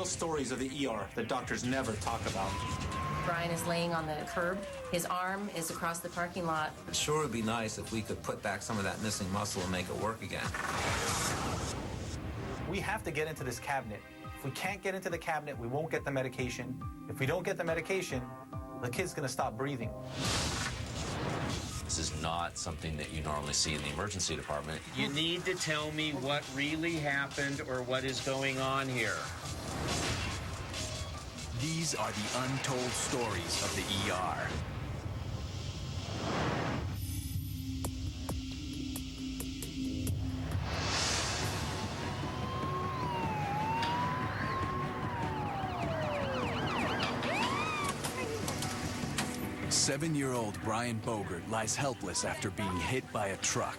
real stories of the ER that doctors never talk about. Brian is laying on the curb. His arm is across the parking lot. It sure would be nice if we could put back some of that missing muscle and make it work again. We have to get into this cabinet. If we can't get into the cabinet, we won't get the medication. If we don't get the medication, the kid's gonna stop breathing. This is not something that you normally see in the emergency department. You need to tell me what really happened or what is going on here. These are the untold stories of the ER. Seven-year-old Brian Bogert lies helpless after being hit by a truck.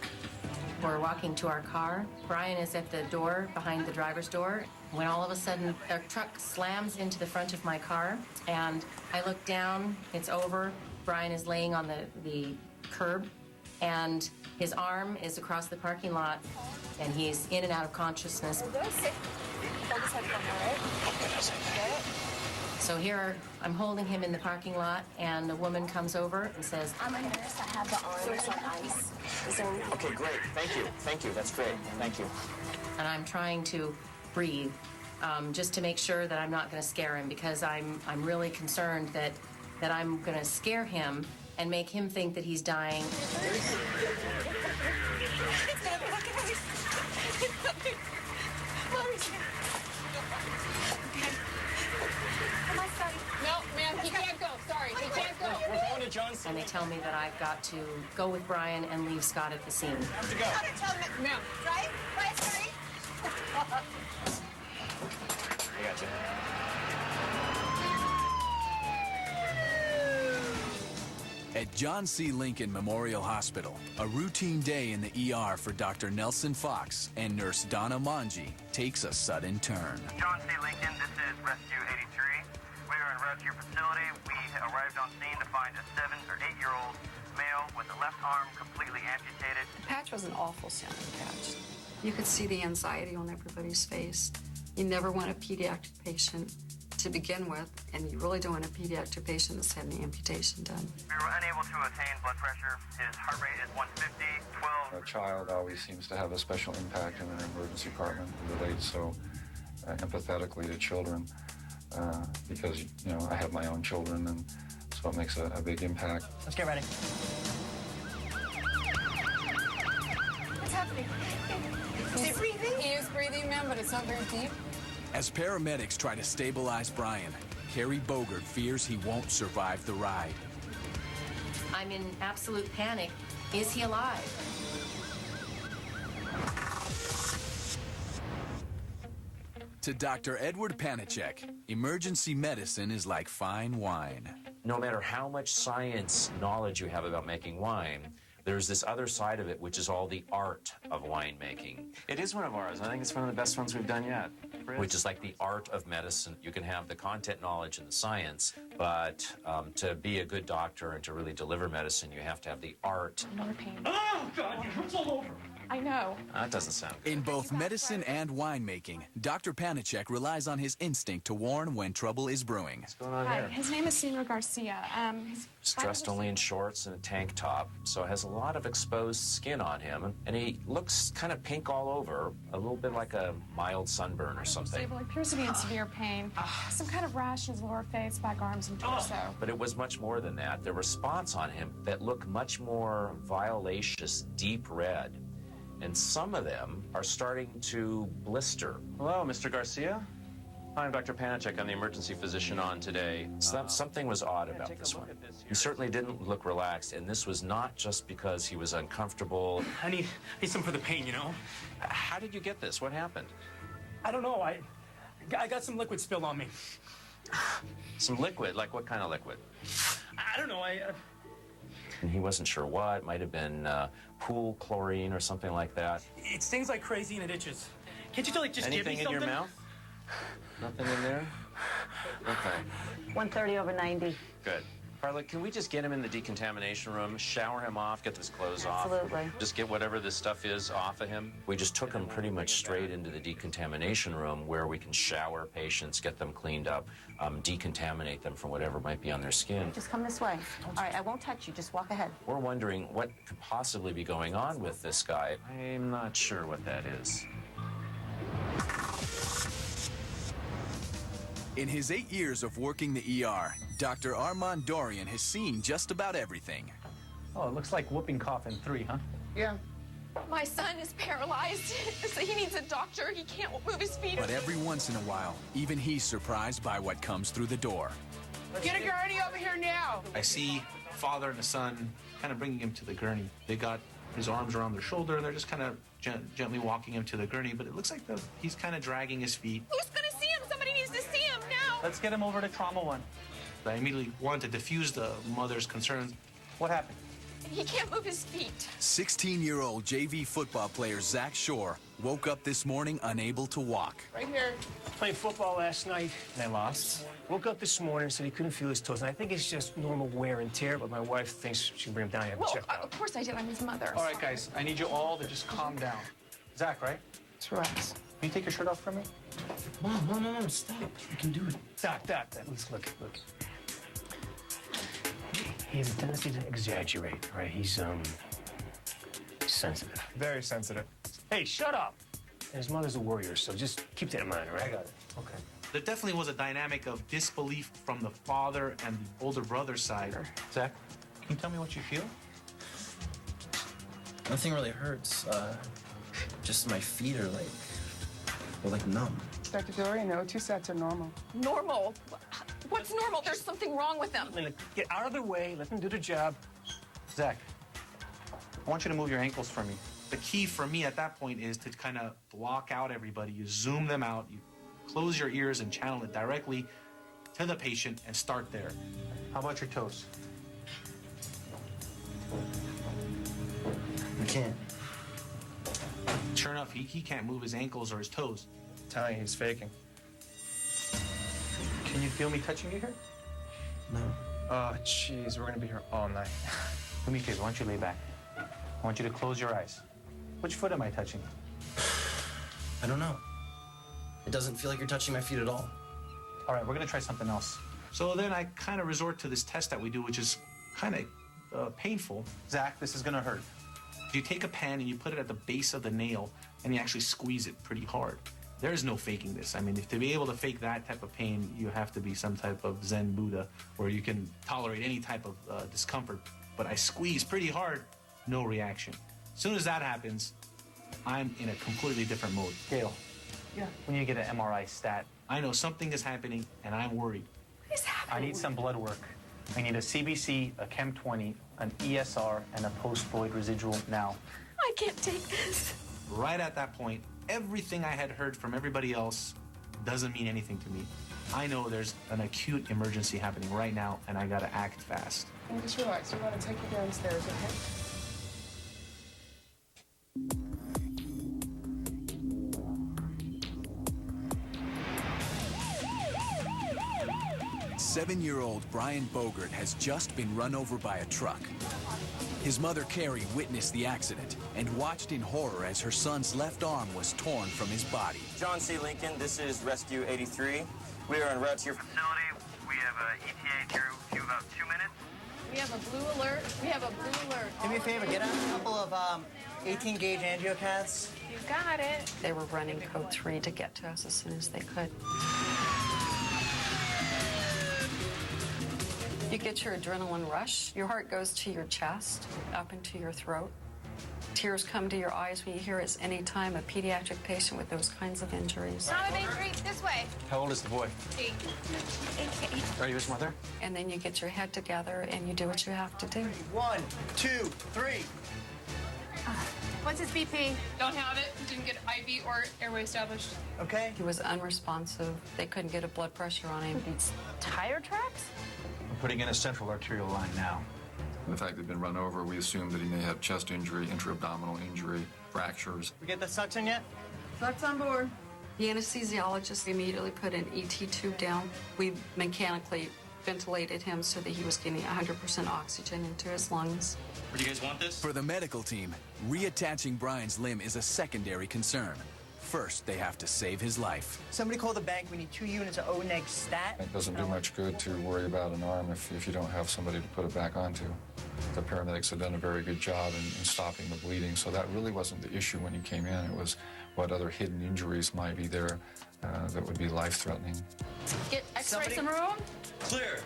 We're walking to our car. Brian is at the door, behind the driver's door, when all of a sudden a truck slams into the front of my car, and I look down, it's over. Brian is laying on the curb, and his arm is across the parking lot, and he's in and out of consciousness. So here, I'm holding him in the parking lot, and a woman comes over and says, I'm a nurse. I have the arms on ice. Is there anything? Okay, great. Thank you. Thank you. That's great. Thank you. and I'm trying to breathe, just to make sure that I'm not going to scare him, because I'm really concerned that I'm going to scare him and make him think that he's dying. No, ma'am, he can't go. Sorry, he can't go. We're going to Johnson. And they tell me that I've got to go with Brian and leave Scott at the scene. Have to go. Ma'am. Right? Right, sorry. I got you. At John C. Lincoln Memorial Hospital, a routine day in the ER for Dr. Nelson Fox and nurse Donna Manji takes a sudden turn. John C. Lincoln, this is Rescue 83. We are in a rescue facility. We arrived on scene to find a 7 or 8-year-old male with the left arm completely amputated. The patch was an awful sounding patch. You could see the anxiety on everybody's face. You never want a pediatric patient to begin with, and you really don't want a pediatric patient that's had an amputation done. We were unable to attain blood pressure. His heart rate is 150, 12. A child always seems to have a special impact in an emergency department. It relates so empathetically to children because, you know, I have my own children, and so it makes a big impact. Let's get ready. What's happening? Is he breathing? He is breathing, ma'am, but it's not very deep. As paramedics try to stabilize Brian, Carrie Bogert fears he won't survive the ride. I'm in absolute panic. Is he alive? To Dr. Edward Panacek, emergency medicine is like fine wine. No matter how much science knowledge you have about making wine, there's this other side of it, which is all the art of winemaking. It is one of ours. I think it's one of the best ones we've done yet. Which is like the art of medicine. You can have the content knowledge and the science, but to be a good doctor and to really deliver medicine, you have to have the art. Another pain. Oh, God, it hurts all over. I know. That doesn't sound good. In both medicine and winemaking, Dr. Panacek relies on his instinct to warn when trouble is brewing. What's going on Hi, here? his name is Senor Garcia. He's dressed only in shorts and a tank top, so has a lot of exposed skin on him, and he looks kind of pink all over, a little bit like a mild sunburn or something. Stable. He appears to be in severe pain. Some kind of rash in his lower face, back arms, and torso. But it was much more than that. There were spots on him that look much more violaceous, deep red. And some of them are starting to blister. Hello, Mr. Garcia. Hi, I'm Dr. Panacek. I'm the emergency physician on today. Something was odd about this one. He certainly didn't look relaxed, and this was not just because he was uncomfortable. I need some for the pain, you know? How did you get this? What happened? I don't know. I got some liquid spilled on me. Some liquid? Like what kind of liquid? I don't know. And he wasn't sure what. It might have been pool chlorine or something like that. It stings like crazy and it itches. Can't you just Anything give me in something? your mouth? Nothing in there? Okay. 130/90. Good. Carla, can we just get him in the decontamination room, shower him off, get his clothes off? Absolutely. Just get whatever this stuff is off of him? We just took him pretty much straight into the decontamination room where we can shower patients, get them cleaned up, decontaminate them from whatever might be on their skin. Just come this way. All right, I won't touch you. Just walk ahead. We're wondering what could possibly be going on with this guy. I'm not sure what that is. In his 8 years of working the ER, Dr. Armand Dorian has seen just about everything. Oh, it looks like whooping cough in 3, huh? Yeah. My son is paralyzed, so he needs a doctor. He can't move his feet. But every once in a while, even he's surprised by what comes through the door. Get a gurney over here now. I see father and the son kind of bringing him to the gurney. They got his arms around their shoulder, and they're just kind of gently walking him to the gurney, but it looks like he's kind of dragging his feet. Who's going to see him? Somebody needs to see him now. Let's get him over to Trauma 1. I immediately wanted to diffuse the mother's concerns. What happened? He can't move his feet. 16-year-old JV football player Zach Shore woke up this morning unable to walk. Right here. Played football last night, and I lost. Woke up this morning and said he couldn't feel his toes. And I think it's just normal wear and tear, but my wife thinks she can bring him down and have him checked out. Of course I did. I'm his mother. All right, guys, I need you all to just calm down. Zach, right? It's relax. Can you take your shirt off for me? Mom, no, stop. You can do it. Doc, look. He has a tendency to exaggerate, right? He's, sensitive. Very sensitive. Hey, shut up! And his mother's a warrior, so just keep that in mind, all right? I got it. Okay. There definitely was a dynamic of disbelief from the father and the older brother's side. Zach, can you tell me what you feel? Nothing really hurts. Just my feet are like numb. Dr. Dorian, no, 2 sets are normal. Normal? What's normal? There's something wrong with them. Get out of their way. Let them do their job. Zach, I want you to move your ankles for me. The key for me at that point is to kind of block out everybody. You zoom them out. You close your ears and channel it directly to the patient and start there. How about your toes? I can't. Sure enough, he can't move his ankles or his toes. I'm telling you, he's faking. Can you feel me touching you here? No. Oh, jeez, we're gonna be here all night. Do me a favor, why don't you lay back? I want you to close your eyes. Which foot am I touching? I don't know. It doesn't feel like you're touching my feet at all. All right, we're gonna try something else. So then I kind of resort to this test that we do, which is kind of painful. Zach, this is gonna hurt. You take a pen and you put it at the base of the nail and you actually squeeze it pretty hard. There's no faking this. I mean, to be able to fake that type of pain, you have to be some type of Zen Buddha where you can tolerate any type of discomfort. But I squeeze pretty hard, no reaction. As soon as that happens, I'm in a completely different mode. Gail, when you get an MRI stat, I know something is happening and I'm worried. What is happening? I need some blood work. I need a CBC, a Chem 20, an ESR, and a post-void residual now. I can't take this. Right at that point, everything I had heard from everybody else doesn't mean anything to me. I know there's an acute emergency happening right now, and I gotta act fast. And just relax. You want to take you downstairs, okay? 7-year-old Brian Bogert has just been run over by a truck. His mother, Carrie, witnessed the accident and watched in horror as her son's left arm was torn from his body. John C. Lincoln, this is Rescue 83. We are en route to your facility. We have a ETA through about 2 minutes. We have a blue alert. Do me a favor, get on a couple of 18-gauge angiocaths. You got it. They were running code 3 to get to us as soon as they could. You get your adrenaline rush. Your heart goes to your chest, up into your throat. Tears come to your eyes when you hear it's any time a pediatric patient with those kinds of injuries. Trauma Bay 3, this way. How old is the boy? 8. Are you his mother? And then you get your head together and you do what you have to do. 1, 2, 3. What's his BP? Don't have it. Didn't get IV or airway established. Okay. He was unresponsive. They couldn't get a blood pressure on him. Tire tracks? I'm putting in a central arterial line now. The fact they've been run over, we assume that he may have chest injury, intra-abdominal injury, fractures. We get the suction yet? Sucks on board. The anesthesiologist immediately put an ET tube down. We mechanically ventilated him so that he was getting 100% oxygen into his lungs. Where do you guys want this? For the medical team, reattaching Brian's limb is a secondary concern. First, they have to save his life. Somebody call the bank. We need 2 units of O-neg stat. It doesn't do much good to worry about an arm if you don't have somebody to put it back onto. The paramedics had done a very good job in stopping the bleeding, so that really wasn't the issue when you came in. It was what other hidden injuries might be there that would be life-threatening. Get x-rays in the room? Clear.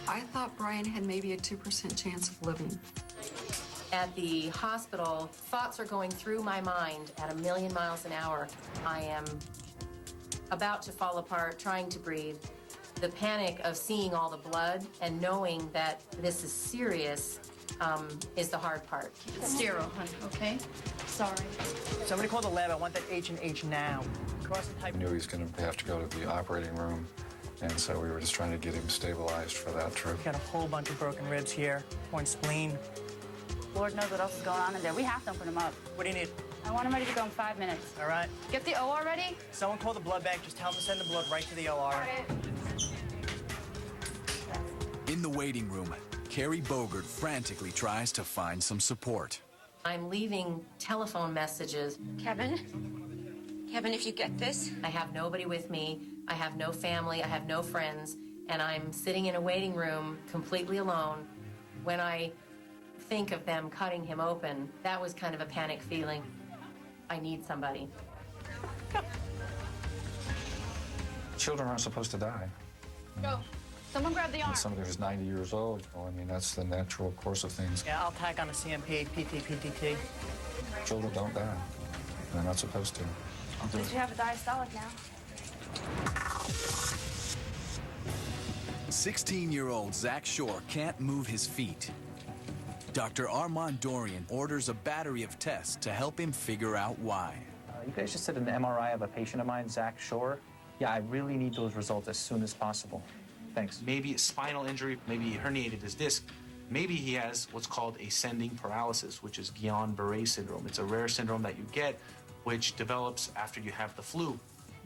I thought Brian had maybe a 2% chance of living. At the hospital, thoughts are going through my mind at 1,000,000 miles an hour. I am about to fall apart, trying to breathe. The panic of seeing all the blood and knowing that this is serious is the hard part. Sterile, honey, okay? Sorry. Somebody call the lab. I want that H&H now. Cross the type. We knew he was going to have to go to the operating room, and so we were just trying to get him stabilized for that trip. Got a whole bunch of broken ribs here, torn spleen. Lord knows what else is going on in there. We have to open him up. What do you need? I want him ready to go in 5 minutes. All right. Get the OR ready? Someone call the blood bank. Just tell them to send the blood right to the OR. In the waiting room, Carrie Bogert frantically tries to find some support. I'm leaving telephone messages. Kevin, if you get this. I have nobody with me. I have no family. I have no friends. And I'm sitting in a waiting room completely alone. When I think of them cutting him open, that was kind of a panic feeling. I need somebody. Children aren't supposed to die. Go. Someone grab the arm. Somebody who's 90 years old, well, I mean, that's the natural course of things. Yeah, I'll tag on the CMP, PT, PTT. Children don't die. They're not supposed to. I'll do Did it. you have a diastolic now? 16-year-old Zack Shore can't move his feet. Dr. Armand Dorian orders a battery of tests to help him figure out why. You guys just did an MRI of a patient of mine, Zack Shore. Yeah, I really need those results as soon as possible. Thanks. Maybe a spinal injury, maybe he herniated his disc. Maybe he has what's called ascending paralysis, which is Guillain-Barré syndrome. It's a rare syndrome that you get, which develops after you have the flu.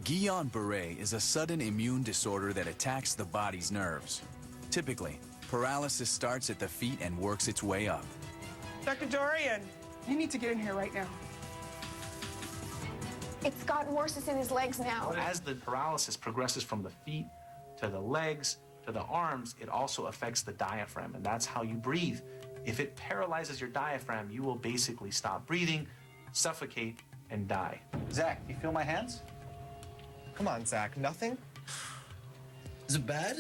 Guillain-Barré is a sudden immune disorder that attacks the body's nerves. Typically, paralysis starts at the feet and works its way up. Dr. Dorian. You need to get in here right now. It's gotten worse. It's in his legs now. As the paralysis progresses from the feet to the legs to the arms, it also affects the diaphragm, and that's how you breathe. If it paralyzes your diaphragm, you will basically stop breathing, suffocate, and die. Zach, you feel my hands? Come on, Zach, nothing? Is it bad?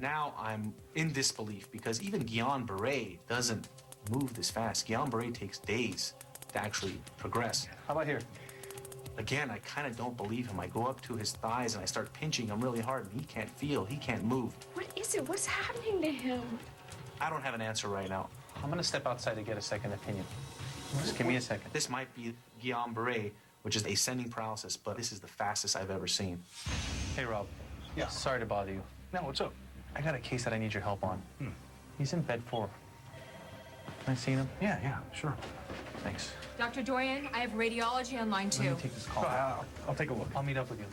Now I'm in disbelief because even Guillain-Barré doesn't move this fast. Guillain-Barré takes days to actually progress. How about here? Again, I kind of don't believe him. I go up to his thighs and I start pinching him really hard, and he can't feel, he can't move. What is it? What's happening to him? I don't have an answer right now. I'm gonna step outside to get a second opinion. Just give me a second. This might be Guillain-Barré, which is ascending paralysis, but this is the fastest I've ever seen. Hey, Rob. Yeah. Sorry to bother you. No, what's up? I got a case that I need your help on. He's in bed 4. Can I see him? Yeah, sure. Thanks. Dr. Dorian, I have radiology on line 2. Let me take this call. I'll take a look. I'll meet up with you.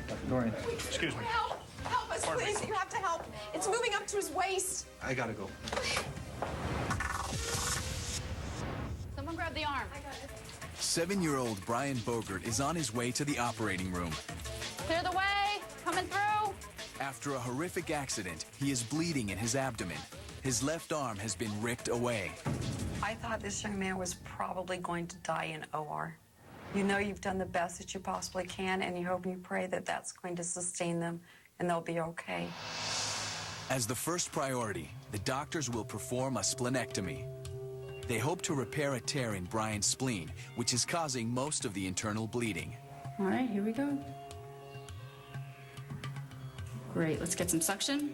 Dr. Dorian. Excuse me. Help! Help us, Pardon me. please. You have to help. It's moving up to his waist. I gotta go. Someone grab the arm. 7-year-old Brian Bogert is on his way to the operating room. Clear the way. Coming through. After a horrific accident, he is bleeding in his abdomen. His left arm has been ripped away. I thought this young man was probably going to die in OR. You know you've done the best that you possibly can, and you hope and you pray that that's going to sustain them and they'll be okay. As the first priority, the doctors will perform a splenectomy. They hope to repair a tear in Brian's spleen, which is causing most of the internal bleeding. All right, here we go. Great, let's get some suction.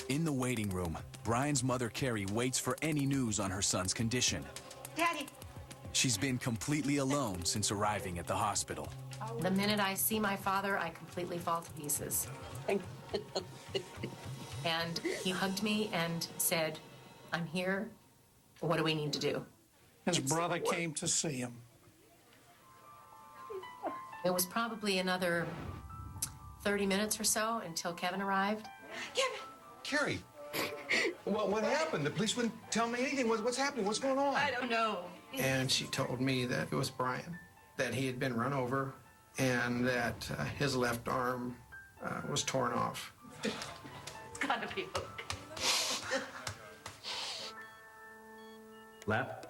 In the waiting room, Brian's mother, Carrie, waits for any news on her son's condition. Daddy. She's been completely alone since arriving at the hospital. The minute I see my father, I completely fall to pieces. And he hugged me and said, I'm here. What do we need to do? His brother came to see him. It was probably another 30 minutes or so until Kevin arrived. Carrie, what happened? The police wouldn't tell me anything. What's happening? What's going on? I don't know. And she told me that it was Brian, that he had been run over, and that his left arm was torn off. It's gotta be okay. Lap.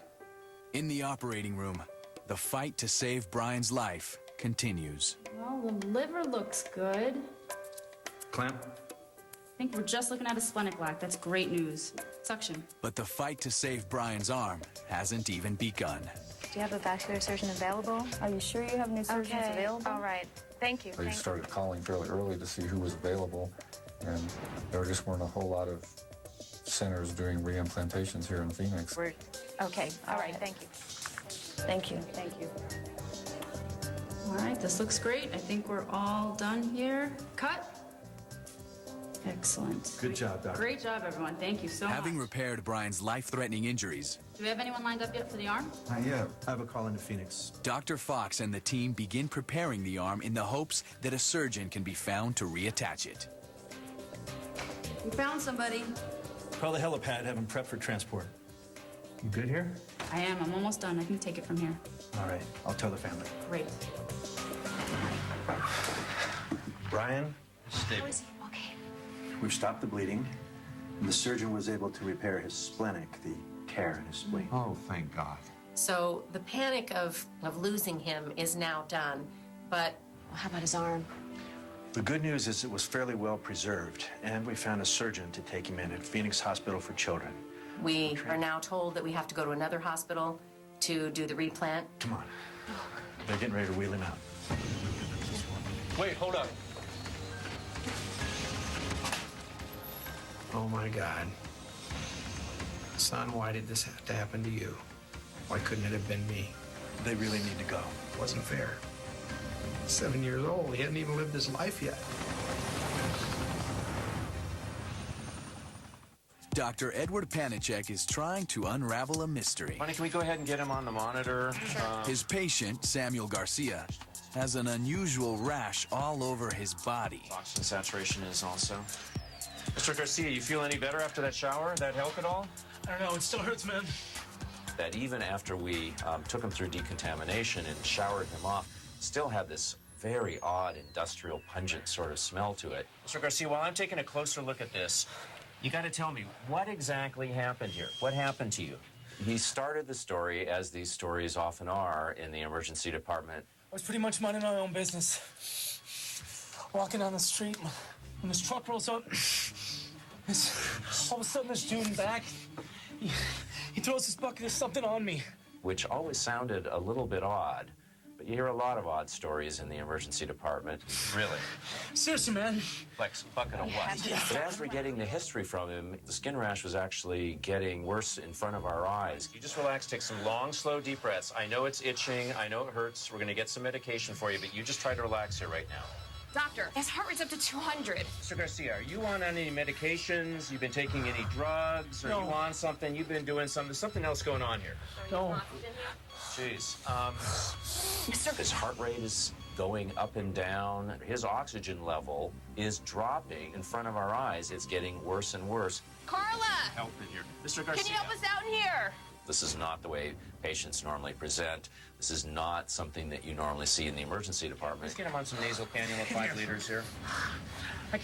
In the operating room, the fight to save Brian's life continues. Well, the liver looks good. Clamp. I think we're just looking at a splenic lac. That's great news. Suction. But the fight to save Brian's arm hasn't even begun. Do you have a vascular surgeon available? Are you sure you have new surgeons available? All right. Thank you. I started calling fairly early to see who was available, and there just weren't a whole lot of centers doing reimplantations here in Phoenix. Okay. All right. Thank you. Thank you. Thank you. All right, this looks great. I think we're all done here. Cut. Excellent. Good job, Doctor. Great job, everyone. Thank you so much. Having repaired Brian's life-threatening injuries, Do we have anyone lined up yet for the arm? Yeah, I have a call into Phoenix. Dr. Fox and the team begin preparing the arm in the hopes that a surgeon can be found to reattach it. We found somebody. Call the helipad, have him prepped for transport. You good here? I am. I'm almost done. I can take it from here. All right, I'll tell the family. Great. Brian? How is he? Okay. We've stopped the bleeding, and the surgeon was able to repair his splenic, the tear in his spleen. Oh, thank God. So the panic of losing him is now done, but How about his arm? The good news is it was fairly well preserved, and we found a surgeon to take him in at Phoenix Hospital for Children. we are now told that we have to go to another hospital to do the replant. Come on. They're getting ready to wheel him out. Wait, hold up. Oh, my God. Son, why did this have to happen to you? Why couldn't it have been me? They really need to go. It wasn't fair. 7 years old. He hadn't even lived his life yet. Dr. Edward Panicek is trying to unravel a mystery. Honey, can we go ahead and get him on the monitor? His patient, Samuel Garcia, has an unusual rash all over his body. Oxygen saturation is also. Mr. Garcia, you feel any better after that shower? That help at all? I don't know, it still hurts, man. That even after we took him through decontamination and showered him off, still had this very odd industrial pungent sort of smell to it. Mr. Garcia, while I'm taking a closer look at this, you got to tell me, what exactly happened here? What happened to you? He started the story, as these stories often are, in the emergency department. I was pretty much minding my own business. Walking down the street, when this truck rolls up, all of a sudden this dude in the back, he throws this bucket of something on me. Which always sounded a little bit odd, but you hear a lot of odd stories in the emergency department. Really? Seriously, man. Like a bucket of what? But as we're getting the history from him, the skin rash was actually getting worse in front of our eyes. You just relax, take some long, slow, deep breaths. I know it's itching, I know it hurts. We're going to get some medication for you, but you just try to relax here right now. Doctor, his heart rate's up to 200. Mr. Garcia, are you on any medications? You've been taking any drugs? Are No. you on something? You've been doing something? There's something else going on here. No. Jeez. His heart rate is going up and down. His oxygen level is dropping in front of our eyes. It's getting worse and worse. Carla! Help in here. Mr. Garcia. Can you help us out in here? This is not the way patients normally present. This is not something that you normally see in the emergency department. Let's get him on some nasal cannula, 5 liters here.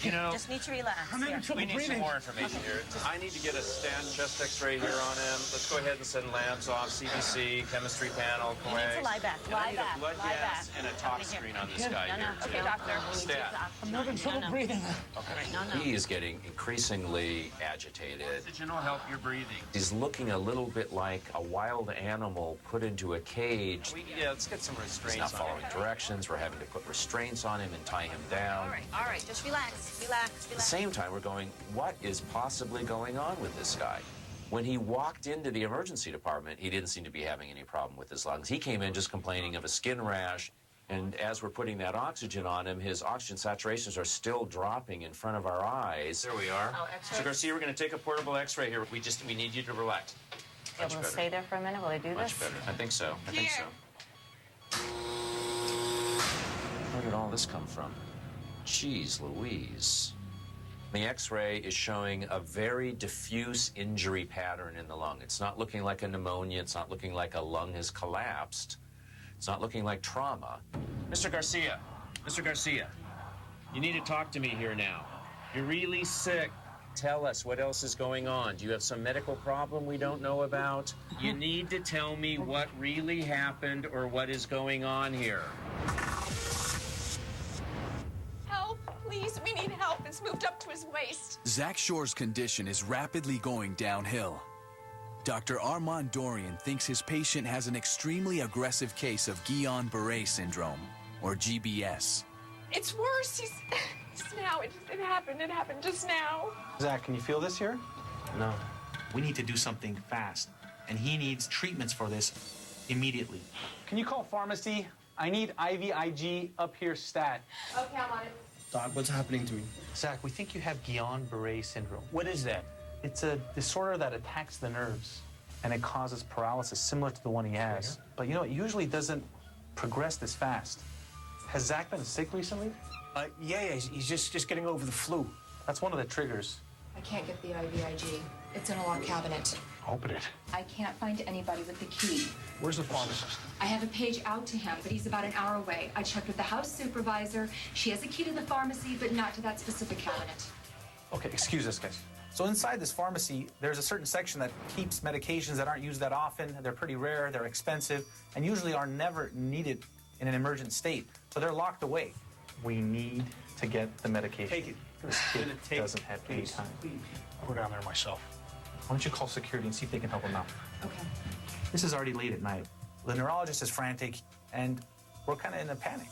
You know, Just need to relax. I'm having trouble we need breathing. some more information here. I need to get a stat chest x-ray here on him. Let's go ahead and send labs off, CBC, chemistry panel, You need to coags. lie back. And I Lie need back. a blood Lie gas back. and a tox screen on this guy here, too. Okay, doctor. Stat. I'm having trouble breathing. Okay. He is getting increasingly agitated. Oxygen will help your breathing. He's looking a little bit like a wild animal put into a cage. Yeah, let's get some He's restraints not on following him. directions. We're having to put restraints on him and tie him down. All right, just relax. Relax, At the relax. same time, we're going, what is possibly going on with this guy? When he walked into the emergency department, he didn't seem to be having any problem with his lungs. He came in just complaining of a skin rash, and as we're putting that oxygen on him, his oxygen saturations are still dropping in front of our eyes. There we are. Oh, X-ray? Mr. Garcia, we're going to take a portable x-ray here. We need you to relax. Able to stay there for a minute while they do this? Much better. I think so. I think so. Where did all this come from? Jeez Louise. The X-ray is showing a very diffuse injury pattern in the lung. It's not looking like a pneumonia. It's not looking like a lung has collapsed. It's not looking like trauma. Mr. Garcia, you need to talk to me here now. You're really sick. Tell us what else is going on. Do you have some medical problem we don't know about? You need to tell me what really happened or what is going on here. Help, please. We need help. It's moved up to his waist. Zack Shore's condition is rapidly going downhill. Dr. Armand Dorian thinks his patient has an extremely aggressive case of Guillain-Barré syndrome, or GBS. It's worse. He's now. It happened. It happened just now. Zack, can you feel this here? No. We need to do something fast, and he needs treatments for this immediately. Can you call pharmacy? I need IVIG up here stat. Okay, I'm on it. Doc, what's happening to me? Zack, we think you have Guillain-Barré syndrome. What is that? It's a disorder that attacks the nerves, and it causes paralysis similar to the one he has. But you know, it usually doesn't progress this fast. Has Zack been sick recently? Yeah, he's just getting over the flu. That's one of the triggers. I can't get the IVIG. It's in a locked cabinet. Open it. I can't find anybody with the key. Where's the pharmacist? I have a page out to him, but he's about an hour away. I checked with the house supervisor. She has a key to the pharmacy, but not to that specific cabinet. Okay, excuse us, guys. So inside this pharmacy, there's a certain section that keeps medications that aren't used that often. They're pretty rare, they're expensive, and usually are never needed in an emergent state. So they're locked away. We need to get the medication. Take it. This kid doesn't have any time. I'll go down there myself. Why don't you call security and see if they can help him out? Okay. This is already late at night. The neurologist is frantic, and we're kind of in a panic.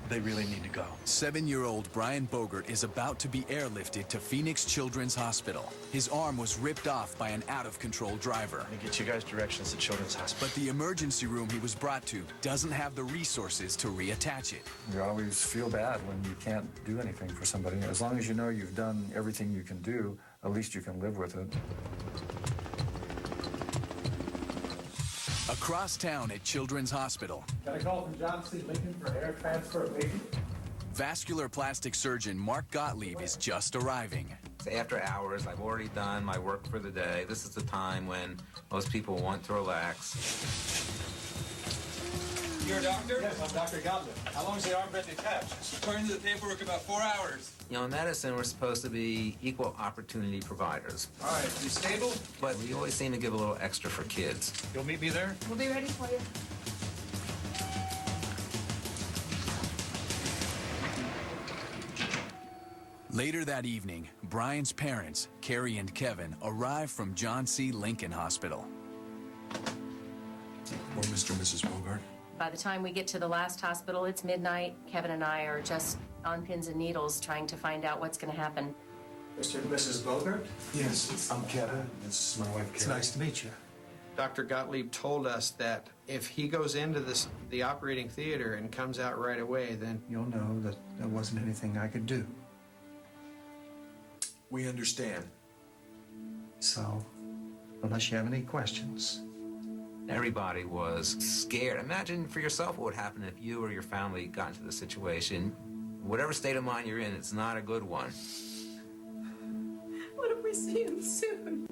They really need to go. 7-year-old Brian Bogert is about to be airlifted to Phoenix Children's Hospital. His arm was ripped off by an out-of-control driver. Let me get you guys directions to Children's Hospital. But the emergency room he was brought to doesn't have the resources to reattach it. You always feel bad when you can't do anything for somebody. As long as you know you've done everything you can do, at least you can live with it. Across town at Children's Hospital, Got a call from John C. Lincoln for air transfer waiting. vascular plastic surgeon Mark Gottlieb is just arriving. After hours, I've already done my work for the day. This is the time when most people want to relax. You're a doctor? Yes, I'm Dr. Gottlieb. How long has the arm been detached? According to the paperwork, about 4 hours. You know, in medicine, we're supposed to be equal opportunity providers. All right, you stable? But we always seem to give a little extra for kids. You'll meet me there? We'll be ready for you. Later that evening, Brian's parents, Carrie and Kevin, arrive from John C. Lincoln Hospital. Or Mr. and Mrs. Bogart. By the time we get to the last hospital, it's midnight. Kevin and I are just on pins and needles trying to find out what's going to happen. Mr. and Mrs. Bogart? Yes, I'm Kevin. This is my wife, Keren. It's nice to meet you. Dr. Gottlieb told us that if he goes into the operating theater and comes out right away, then You'll know that there wasn't anything I could do. We understand. So, unless you have any questions. Everybody was scared. Imagine for yourself what would happen if you or your family got into the situation. Whatever state of mind you're in, it's not a good one. What if we see him soon?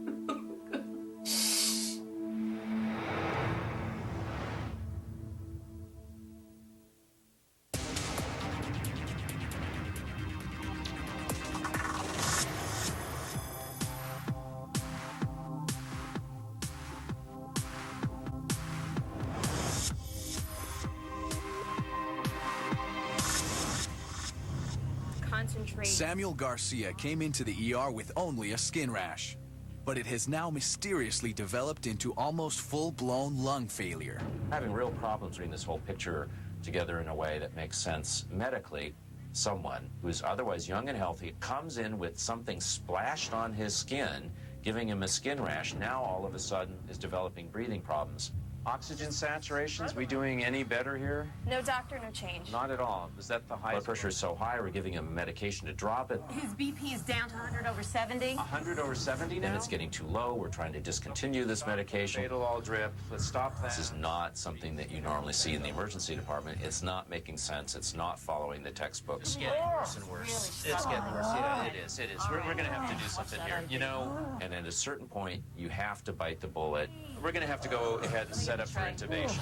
Samuel Garcia came into the ER with only a skin rash, but it has now mysteriously developed into almost full-blown lung failure. Having real problems reading this whole picture together in a way that makes sense medically. Someone who's otherwise young and healthy comes in with something splashed on his skin, giving him a skin rash, now all of a sudden is developing breathing problems. Oxygen saturations, we doing any better here? No doctor, no change. Not at all. Is that the highest? Blood pressure is so high, we're giving him medication to drop it. His BP is down to 100/70. 100/70 now? And it's getting too low. We're trying to discontinue this medication. Fatal all drip. Let's stop that. This is not something that you normally see in the emergency department. It's not making sense. It's not following the textbooks. It's getting worse and worse. It's getting worse. Yeah, it is. It is. We're going to have to do something here. You know, And at a certain point, you have to bite the bullet. we're going to have to go ahead and set up for intubation.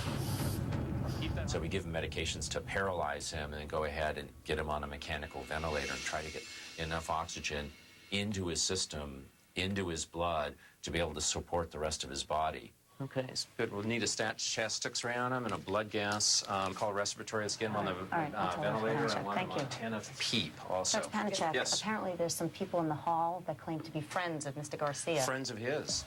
So we give him medications to paralyze him and then go ahead and get him on a mechanical ventilator and try to get enough oxygen into his system, into his blood, to be able to support the rest of his body. Okay, it's good. We'll need a chest X-ray on him and a blood gas. Call respiratory. Let's get him on the ventilator. And I want him on 10 of PEEP also. Dr. Panachek, yes. apparently there's some people in the hall that claim to be friends of Mr. Garcia. Friends of his.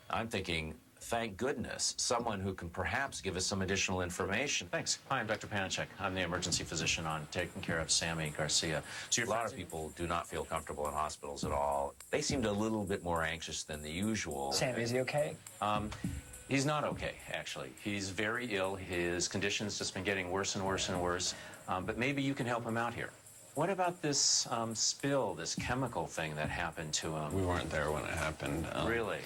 I'm thinking, thank goodness, someone who can perhaps give us some additional information. Thanks. Hi, I'm Dr. Panachek. I'm the emergency physician on taking care of Sammy Garcia. So a lot of people do not feel comfortable in hospitals at all. They seemed a little bit more anxious than the usual. Sammy, is he okay? He's not okay, actually. He's very ill. His condition's just been getting worse and worse and worse. But maybe you can help him out here. What about this spill, this chemical thing that happened to him? We weren't there when it happened. Really?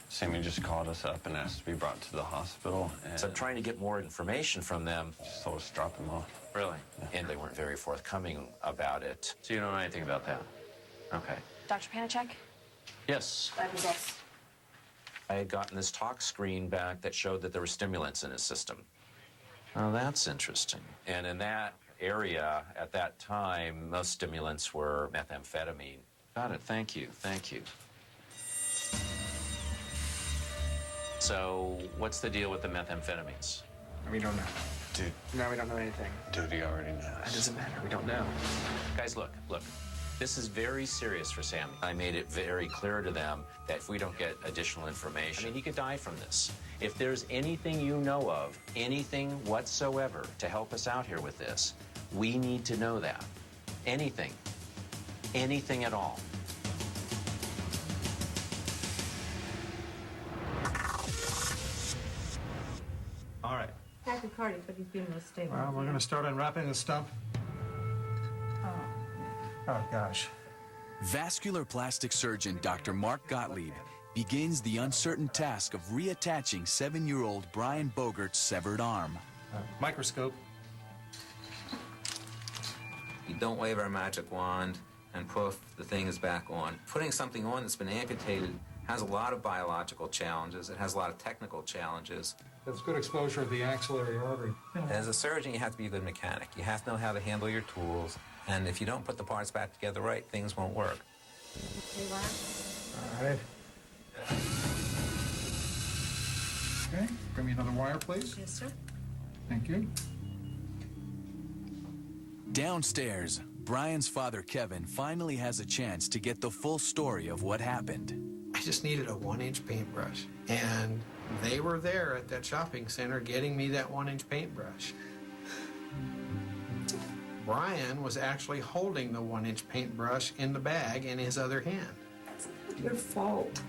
Sammy just called us up and asked to be brought to the hospital. And So I'm trying to get more information from them. Just told us to drop him off. Really? Yeah. And they weren't very forthcoming about it. So you don't know anything about that? Okay. Dr. Panachek? Yes. That was us. I had gotten this tox screen back that showed that there were stimulants in his system. Oh, that's interesting. And in that area, at that time, most stimulants were methamphetamine. Got it. Thank you. Thank you. So what's the deal with the methamphetamines? We don't know. Dude. No, we don't know anything. Dude, he already knows. That doesn't matter. We don't know. Guys, look. This is very serious for Sammy. I made it very clear to them that if we don't get additional I information, mean, he could die from this. If there's anything you know of, anything whatsoever to help us out here with this, we need to know that. Anything. Anything at all. All right. Tachycardia, but he's been most stable. Well, we're going to start unwrapping the stump. Oh, gosh. Vascular plastic surgeon Dr. Mark Gottlieb begins the uncertain task of reattaching 7-year-old Brian Bogert's severed arm. Microscope. You don't wave our magic wand and poof, the thing is back on. Putting something on that's been amputated has a lot of biological challenges. It has a lot of technical challenges. That's good exposure of the axillary artery. As a surgeon, you have to be a good mechanic. You have to know how to handle your tools. And if you don't put the parts back together right, things won't work. All right. Okay, bring me another wire, please. Yes, sir. Thank you. Downstairs, Brian's father, Kevin, finally has a chance to get the full story of what happened. I just needed a 1-inch paintbrush. And they were there at that shopping center getting me that 1-inch paintbrush. Brian was actually holding the 1-inch paintbrush in the bag in his other hand. It's not your fault.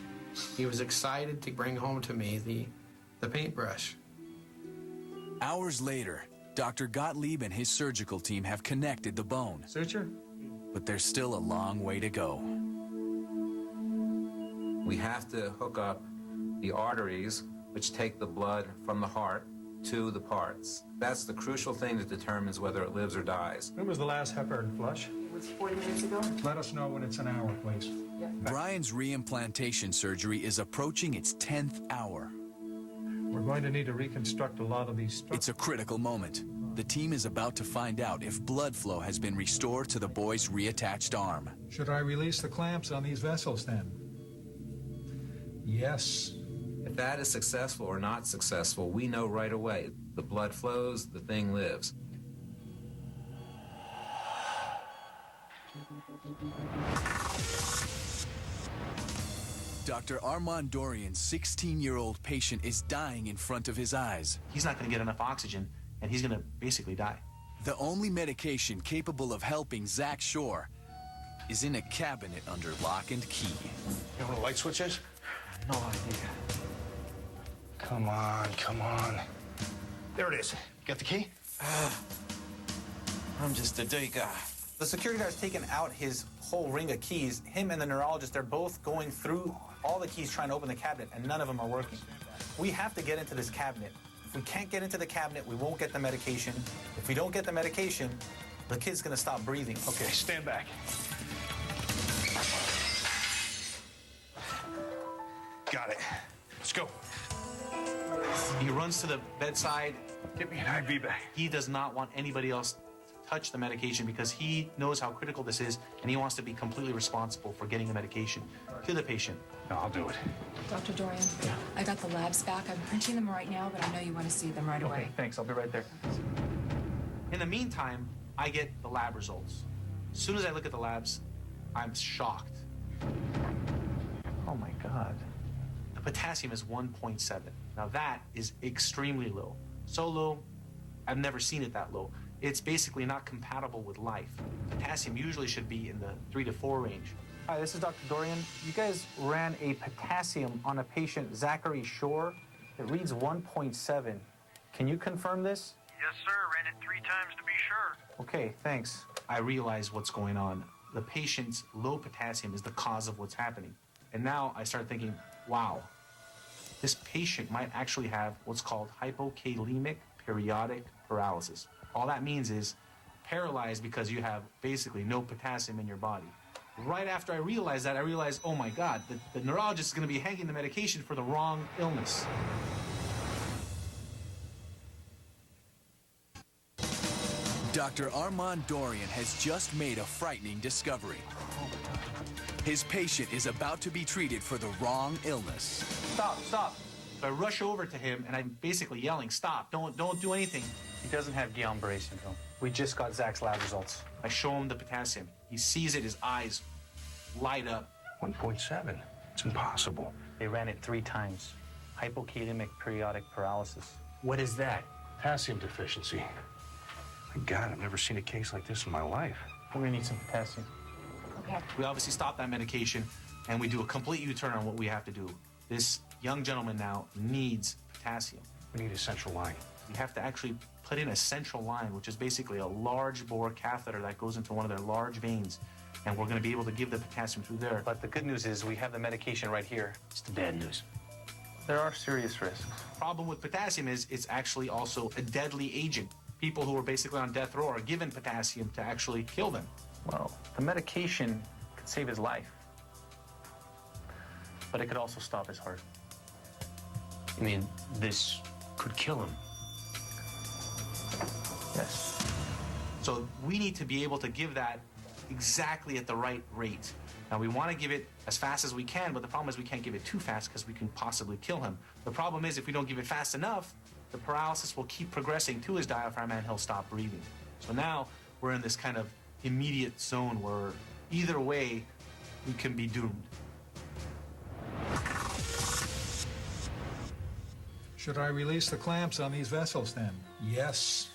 He was excited to bring home to me the paintbrush. Hours later, Dr. Gottlieb and his surgical team have connected the bone. Suture? But there's still a long way to go. We have to hook up the arteries, which take the blood from the heart to the parts. That's the crucial thing that determines whether it lives or dies. When was the last heparin flush? It was 40 minutes ago. Let us know when it's an hour, please. Yeah. Brian's reimplantation surgery is approaching its 10th hour. We're going to need to reconstruct a lot of these It's a critical moment. The team is about to find out if blood flow has been restored to the boy's reattached arm. Should I release the clamps on these vessels then? Yes. If that is successful or not successful, we know right away. The blood flows, the thing lives. Dr. Armand Dorian's 16-year-old patient is dying in front of his eyes. He's not going to get enough oxygen, and he's going to basically die. The only medication capable of helping Zack Shore is in a cabinet under lock and key. You know what a light switch is? No idea. come on, come on. There it is. Got the key? I'm just a day guy. The security guard's taken out his whole ring of keys. Him and the neurologist, they're both going through all the keys trying to open the cabinet, and none of them are working. We have to get into this cabinet. If we can't get into the cabinet, we won't get the medication. If we don't get the medication, the kid's gonna stop breathing. Okay, stand back. Got it. Let's go. He runs to the bedside. Get me an IV bag. He does not want anybody else to touch the medication because he knows how critical this is, and he wants to be completely responsible for getting the medication to the patient. No, I'll do it. Dr. Dorian, I got the labs back. I'm printing them right now, but I know you want to see them right away. Thanks, I'll be right there. In the meantime, I get the lab results. As soon as I look at the labs, I'm shocked. Oh my God. The potassium is 1.7. Now that is extremely low. So low, I've never seen it that low. It's basically not compatible with life. Potassium usually should be in the 3 to 4 range. Hi, this is Dr. Dorian. You guys ran a potassium on a patient, Zachary Shore. It reads 1.7. Can you confirm this? Yes, sir. Ran it 3 times to be sure. Okay, thanks. I realize what's going on. The patient's low potassium is the cause of what's happening. And now I start thinking, wow, this patient might actually have what's called hypokalemic periodic paralysis. All that means is paralyzed because you have basically no potassium in your body. Right after I realized that, I realized, oh my God, the neurologist is going to be hanging the medication for the wrong illness. Dr. Armand Dorian has just made a frightening discovery. His patient is about to be treated for the wrong illness. Stop, stop. So I rush over to him and I'm basically yelling, stop, don't do anything. He doesn't have Guillain-Barré syndrome. We just got Zach's lab results. I show him the potassium. He sees it, his eyes light up. 1.7. It's impossible. They ran it 3 times. Hypokalemic periodic paralysis. What is that? Potassium deficiency. My God, I've never seen a case like this in my life. We're gonna need some potassium. Okay. We obviously stop that medication and we do a complete U-turn on what we have to do. This young gentleman now needs potassium. We need a central line. We have to actually put in a central line, which is basically a large bore catheter that goes into one of their large veins. And we're going to be able to give the potassium through there. But the good news is we have the medication right here. It's the bad news. There are serious risks. Problem with potassium is it's actually also a deadly agent. People who are basically on death row are given potassium to actually kill them. Well, the medication could save his life. But it could also stop his heart. You mean this could kill him? Yes. So we need to be able to give that exactly at the right rate. Now, we want to give it as fast as we can, but the problem is we can't give it too fast because we can possibly kill him. The problem is if we don't give it fast enough, the paralysis will keep progressing to his diaphragm and he'll stop breathing. So now we're in this kind of immediate zone where either way we can be doomed. Should I release the clamps on these vessels then? Yes.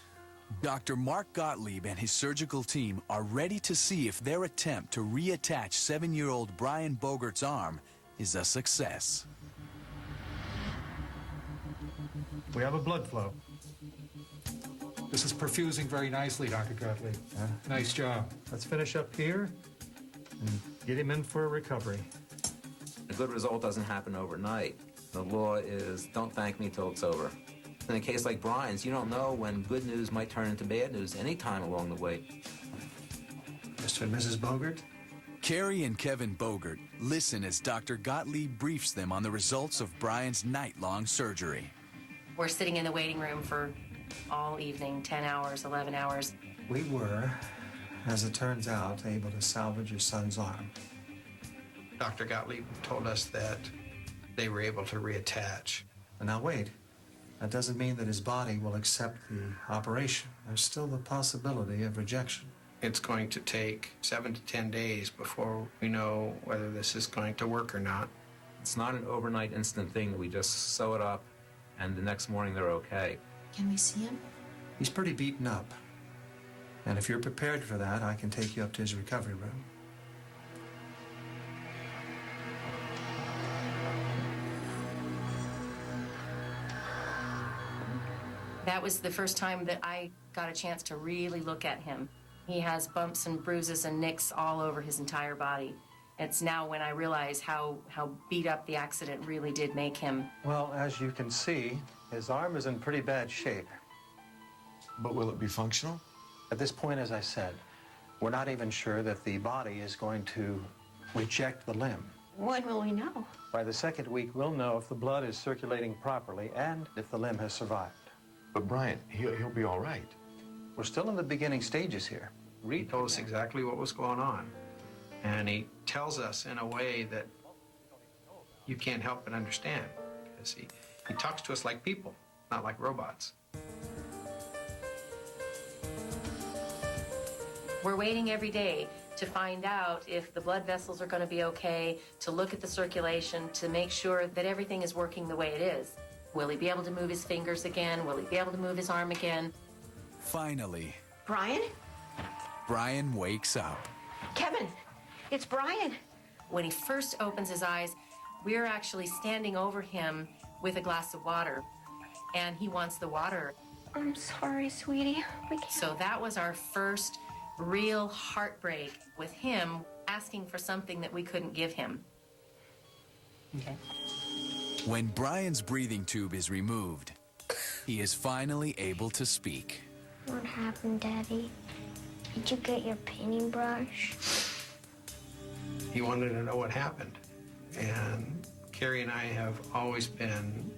Dr. Mark Gottlieb and his surgical team are ready to see if their attempt to reattach 7-year-old Brian Bogert's arm is a success. We have a blood flow. This is perfusing very nicely, Dr. Gottlieb. Nice job. Let's finish up here and get him in for a recovery. A good result doesn't happen overnight. The law is don't thank me till it's over. In a case like Brian's, you don't know when good news might turn into bad news any time along the way. Mr. and Mrs. Bogert? Carrie and Kevin Bogert listen as Dr. Gottlieb briefs them on the results of Brian's night-long surgery. We're sitting in the waiting room for all evening, 10 hours, 11 hours. We were, as it turns out, able to salvage your son's arm. Dr. Gottlieb told us that they were able to reattach. Now wait, that doesn't mean that his body will accept the operation. There's still the possibility of rejection. It's going to take 7 to 10 days before we know whether this is going to work or not. It's not an overnight instant thing that we just sew it up and the next morning they're okay. Can we see him? He's pretty beaten up. And if you're prepared for that, I can take you up to his recovery room. That was the first time that I got a chance to really look at him. He has bumps and bruises and nicks all over his entire body. It's now when I realize how beat up the accident really did make him. Well, as you can see, his arm is in pretty bad shape. But will it be functional? At this point, as I said, we're not even sure that the body is going to reject the limb. When will we know? By the second week, we'll know if the blood is circulating properly and if the limb has survived. But Brian, he'll be all right. We're still in the beginning stages here. Reed told us exactly what was going on. And he tells us in a way that you can't help but understand. Because he talks to us like people, not like robots. We're waiting every day to find out if the blood vessels are going to be okay, to look at the circulation, to make sure that everything is working the way it is. Will he be able to move his fingers again? Will he be able to move his arm again? Finally, Brian? Brian wakes up. Kevin, it's Brian. When he first opens his eyes, we're actually standing over him with a glass of water, and he wants the water. I'm sorry, sweetie. We can't. So that was our first real heartbreak with him asking for something that we couldn't give him. Okay. When Brian's breathing tube is removed, he is finally able to speak. What happened, Daddy? Did you get your painting brush? He wanted to know what happened. And Carrie and I have always been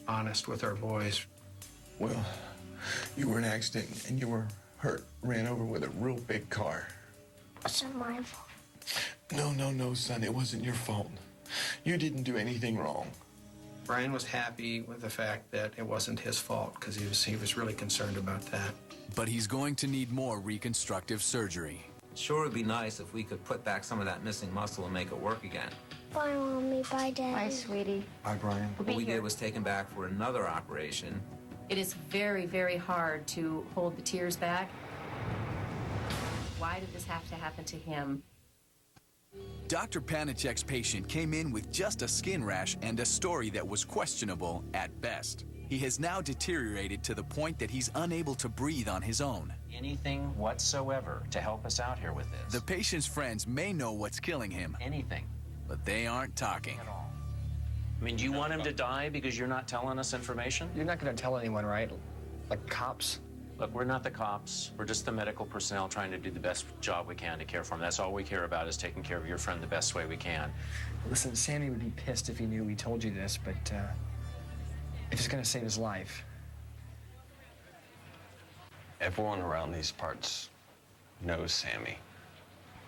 honest with our boys. Well, you were in an accident and you were hurt, ran over with a real big car. It's not my fault. No, son, it wasn't your fault. You didn't do anything wrong. Brian was happy with the fact that it wasn't his fault because he was really concerned about that. But he's going to need more reconstructive surgery. Sure, it'd be nice if we could put back some of that missing muscle and make it work again. Bye, Mommy. Bye, Daddy. Bye, sweetie. Bye, Brian. What we did was take him back for another operation. It is very, very hard to hold the tears back. Why did this have to happen to him? Dr. Panicek's patient came in with just a skin rash and a story that was questionable at best. He has now deteriorated to the point that he's unable to breathe on his own. Anything whatsoever to help us out here with this. The patient's friends may know what's killing him. Anything. But they aren't talking. At all. I mean, do you want him to die because you're not telling us information? You're not going to tell anyone, right? Like cops? Look, we're not the cops. We're just the medical personnel trying to do the best job we can to care for him. That's all we care about is taking care of your friend the best way we can. Listen, Sammy would be pissed if he knew we told you this, but if it's going to save his life. Everyone around these parts knows Sammy.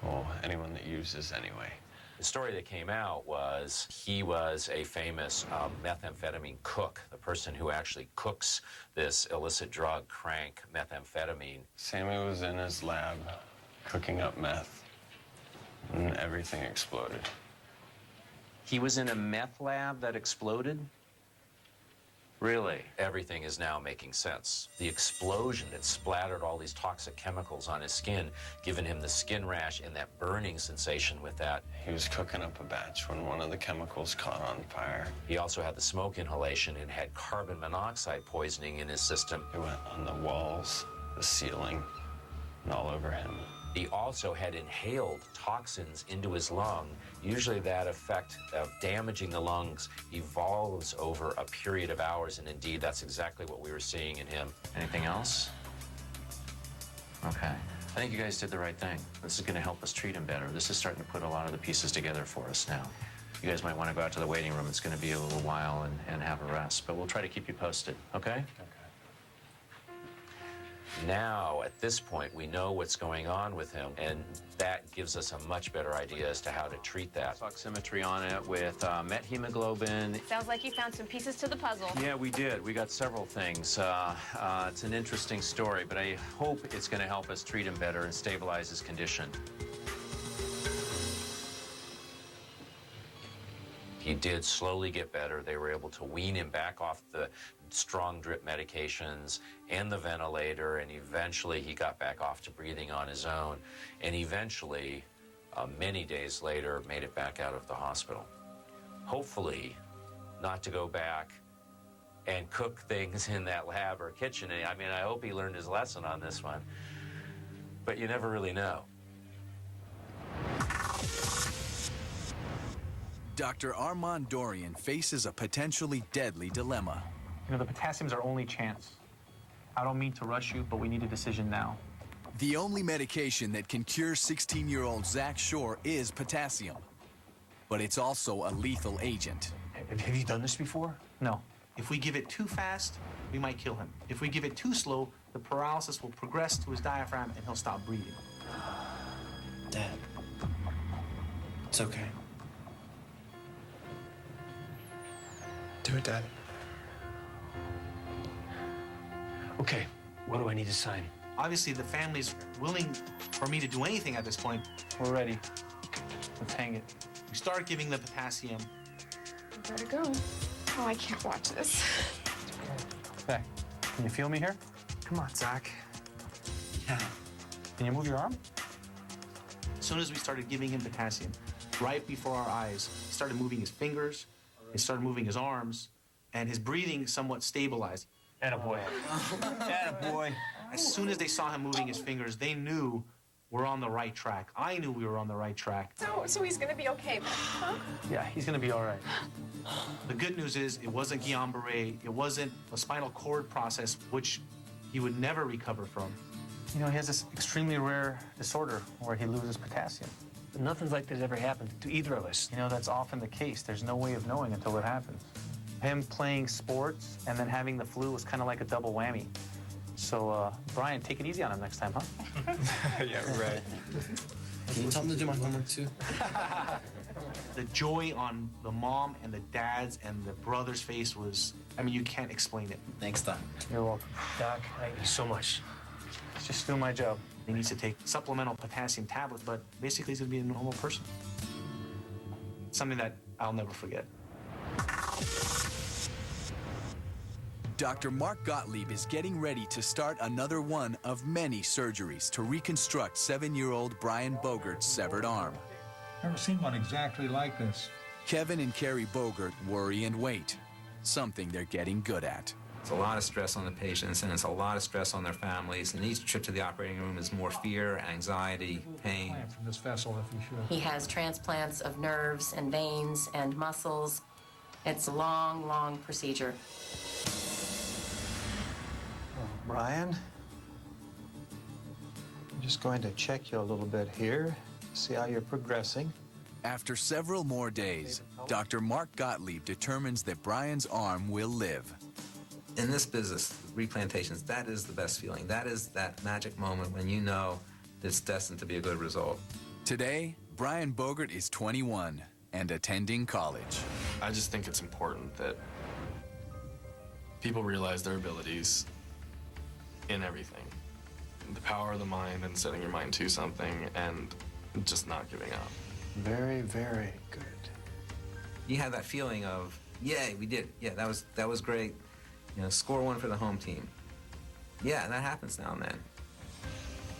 Well, anyone that uses anyway. The story that came out was he was a famous methamphetamine cook, the person who actually cooks this illicit drug, crank methamphetamine. Sammy was in his lab cooking up meth, and everything exploded. He was in a meth lab that exploded? Really? Everything is now making sense. The explosion that splattered all these toxic chemicals on his skin, giving him the skin rash and that burning sensation with that. He was cooking up a batch when one of the chemicals caught on fire. He also had the smoke inhalation and had carbon monoxide poisoning in his system. It went on the walls, the ceiling, and all over him. He also had inhaled toxins into his lung. Usually that effect of damaging the lungs evolves over a period of hours, and indeed, that's exactly what we were seeing in him. Anything else? Okay. I think you guys did the right thing. This is going to help us treat him better. This is starting to put a lot of the pieces together for us now. You guys might want to go out to the waiting room. It's going to be a little while and have a rest, but we'll try to keep you posted, okay? Now, at this point, we know what's going on with him, and that gives us a much better idea as to how to treat that. Oximetry on it with methemoglobin. Sounds like you found some pieces to the puzzle. Yeah, we did. We got several things. It's an interesting story, but I hope it's going to help us treat him better and stabilize his condition. He did slowly get better. They were able to wean him back off the strong drip medications and the ventilator, and eventually he got back off to breathing on his own, and eventually, many days later, made it back out of the hospital. Hopefully, not to go back and cook things in that lab or kitchen. I mean, I hope he learned his lesson on this one, but you never really know. Dr. Armand Dorian faces a potentially deadly dilemma. You know, the potassium's our only chance. I don't mean to rush you, but we need a decision now. The only medication that can cure 16-year-old Zack Shore is potassium. But it's also a lethal agent. Have you done this before? No. If we give it too fast, we might kill him. If we give it too slow, the paralysis will progress to his diaphragm and he'll stop breathing. Dad, it's okay. Do it, Dad. Okay, what do I need to sign? Obviously, the family's willing for me to do anything at this point. We're ready. Let's hang it. We start giving the potassium. I better go. Oh, I can't watch this. Okay. Can you feel me here? Come on, Zack. Yeah. Can you move your arm? As soon as we started giving him potassium, right before our eyes, he started moving his fingers, he started moving his arms, and his breathing somewhat stabilized. Attaboy. Attaboy. As soon as they saw him moving his fingers, they knew we're on the right track. I knew we were on the right track. So he's gonna be okay, huh? Yeah, he's gonna be all right. The good news is it wasn't Guillain-Barré, it wasn't a spinal cord process, which he would never recover from. You know, he has this extremely rare disorder where he loses potassium. But nothing like this ever happened to either of us. You know, that's often the case. There's no way of knowing until it happens. Him playing sports and then having the flu was kind of like a double whammy. So, Brian, take it easy on him next time, huh? Yeah, right. Can you tell him to do my homework, too? The joy on the mom and the dad's and the brother's face was, I mean, you can't explain it. Thanks, Doc. You're welcome. Doc, thank you so much. It's just doing my job. He needs to take supplemental potassium tablets, but basically he's gonna be a normal person. Something that I'll never forget. Dr. Mark Gottlieb is getting ready to start another one of many surgeries to reconstruct 7-year-old Brian Bogert's severed arm. Never seen one exactly like this. Kevin and Carrie Bogert worry and wait, something they're getting good at. It's a lot of stress on the patients, and it's a lot of stress on their families, and each trip to the operating room is more fear, anxiety, pain. From this vessel, if you should. He has transplants of nerves and veins and muscles. It's a long, long procedure. Brian, I'm just going to check you a little bit here, see how you're progressing. After several more days, Dr. Mark Gottlieb determines that Brian's arm will live. In this business, replantations, that is the best feeling. That is that magic moment when you know it's destined to be a good result. Today, Brian Bogert is 21 and attending college. I just think it's important that people realize their abilities in everything. The power of the mind and setting your mind to something and just not giving up. Very, very good. You have that feeling of, yay, we did it. Yeah, that was great. You know, score one for the home team. Yeah, that happens now and then.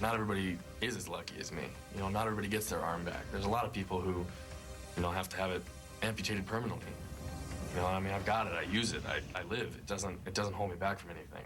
Not everybody is as lucky as me. You know, not everybody gets their arm back. There's a lot of people who, you know, have to have it amputated permanently. You know, I mean, I've got it. I use it. I live. It doesn't hold me back from anything.